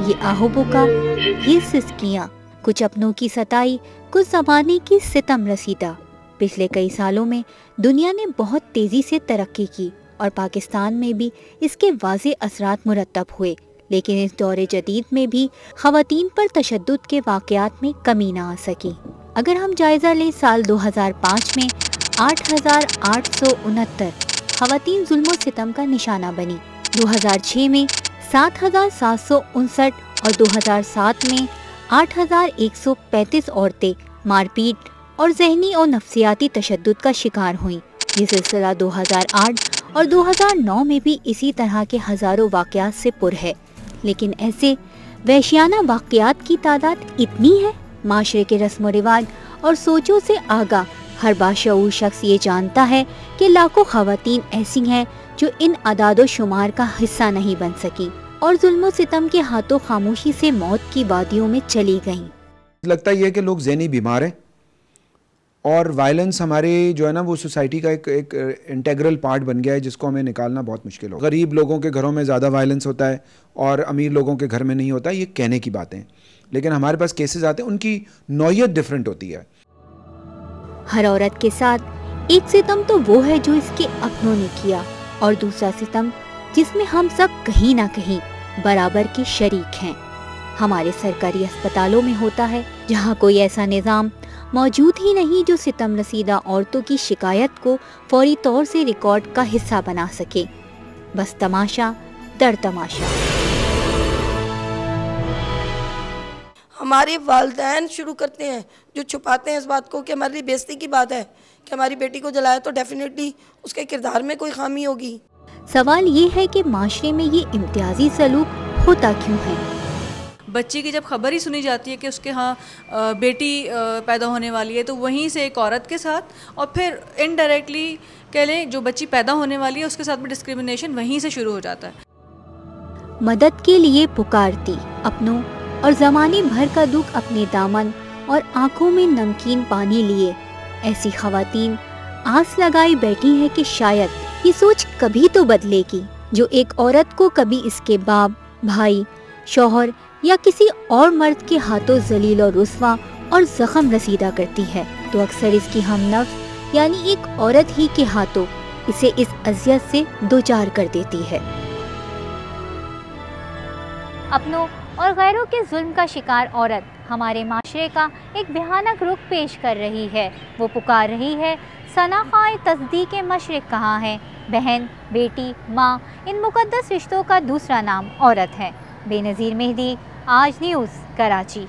یہ آہو کا، یہ سسکیاں، کچھ اپنوں کی ستائی، کچھ زمانے کی ستم رسیدہ۔ پچھلے کئی سالوں میں دنیا نے بہت تیزی سے ترقی کی اور پاکستان میں بھی اس کے واضح اثرات مرتب ہوئے، لیکن اس دور جدید میں بھی خواتین پر تشدد کے واقعات میں کمی نہ آ سکی۔ اگر ہم جائزہ لیں سال 2005 میں 8,869 خواتین ظلم و ستم کا نشانہ بنی، 2006 میں 7,759 اور 2007 میں 8,135 عورتیں مار پیٹ اور ذہنی اور نفسیاتی تشدد کا شکار ہوئیں۔ یہ سلسلہ 2008 اور 2009 میں بھی اسی طرح کے ہزاروں واقعات سے پر ہے، لیکن ایسے وحشیانہ واقعات کی تعداد اتنی ہے۔ معاشرے کے رسم و رواج اور سوچوں سے آگاہ ہر باشعور شخص یہ جانتا ہے کہ لاکھوں خواتین ایسی ہیں جو ان اعداد و شمار کا حصہ نہیں بن سکی اور ظلم و ستم کے ہاتھوں خاموشی سے موت کی وادیوں میں چلی گئیں۔ لگتا یہ ہے کہ لوگ ذہنی بیمار ہیں اور وائلنس ہمارے جو ہے نا وہ سوسائٹی کا ایک انٹیگرل پارٹ بن گیا ہے، جس کو ہمیں نکالنا بہت مشکل ہو۔ غریب لوگوں کے گھروں میں زیادہ وائلنس ہوتا ہے اور امیر لوگوں کے گھر میں نہیں ہوتا، یہ کہنے کی باتیں، لیکن ہمارے پاس کیسز آتے ہیں، ان کی نوعیت ڈیفرنٹ ہوتی ہے۔ ہر عورت کے ساتھ ایک ستم تو وہ ہے جو اس کے اپنوں نے کیا، اور دوسرا ستم جس میں ہم سب کہیں نہ کہیں برابر کے شریک ہیں۔ ہمارے سرکاری اسپتالوں میں ہوتا ہے، جہاں کوئی ایسا نظام موجود ہی نہیں جو ستم رسیدہ عورتوں کی شکایت کو فوری طور سے ریکارڈ کا حصہ بنا سکے۔ بس تماشا در تماشا۔ ہمارے والدین شروع کرتے ہیں جو چھپاتے ہیں اس بات کو کہ ہمارے لیے بےزتی کی بات ہے کہ ہماری بیٹی کو جلایا، تو ڈیفینیٹلی اس کے کردار میں کوئی خامی ہوگی۔ سوال یہ ہے کہ معاشرے میں یہ امتیازی سلوک ہوتا کیوں ہے؟ بچی کی جب خبر ہی سنی جاتی ہے کہ اس کے ہاں بیٹی پیدا ہونے والی ہے، تو وہیں سے ایک عورت کے ساتھ، اور پھر انڈائریکٹلی کہہ لیں جو بچی پیدا ہونے والی ہے اس کے ساتھ بھی ڈسکریمنیشن وہیں سے شروع ہو جاتا ہے۔ مدد کے لیے پکارتی، اپنوں اور زمانے بھر کا دکھ اپنے دامن اور آنکھوں میں نمکین پانی لیے ایسی خواتین آس لگائی بیٹھی ہیں کہ شاید یہ سوچ کبھی تو بدلے گی۔ جو ایک عورت کو کبھی اس کے باپ، بھائی، شوہر یا کسی اور مرد کے ہاتھوں ذلیل اور رسوا اور زخم رسیدہ کرتی ہے، تو اکثر اس کی ہم نفس یعنی ایک عورت ہی کے ہاتھوں اسے اس اذیت سے دوچار کر دیتی ہے۔ اپنوں اور غیروں کے ظلم کا شکار عورت ہمارے معاشرے کا ایک بھیانک رخ پیش کر رہی ہے۔ وہ پکار رہی ہے، شناخوائے تصدیق مشرق کہاں ہے؟ بہن، بیٹی، ماں، ان مقدس رشتوں کا دوسرا نام عورت ہے۔ بے نظیر مہدی، آج نیوز، کراچی۔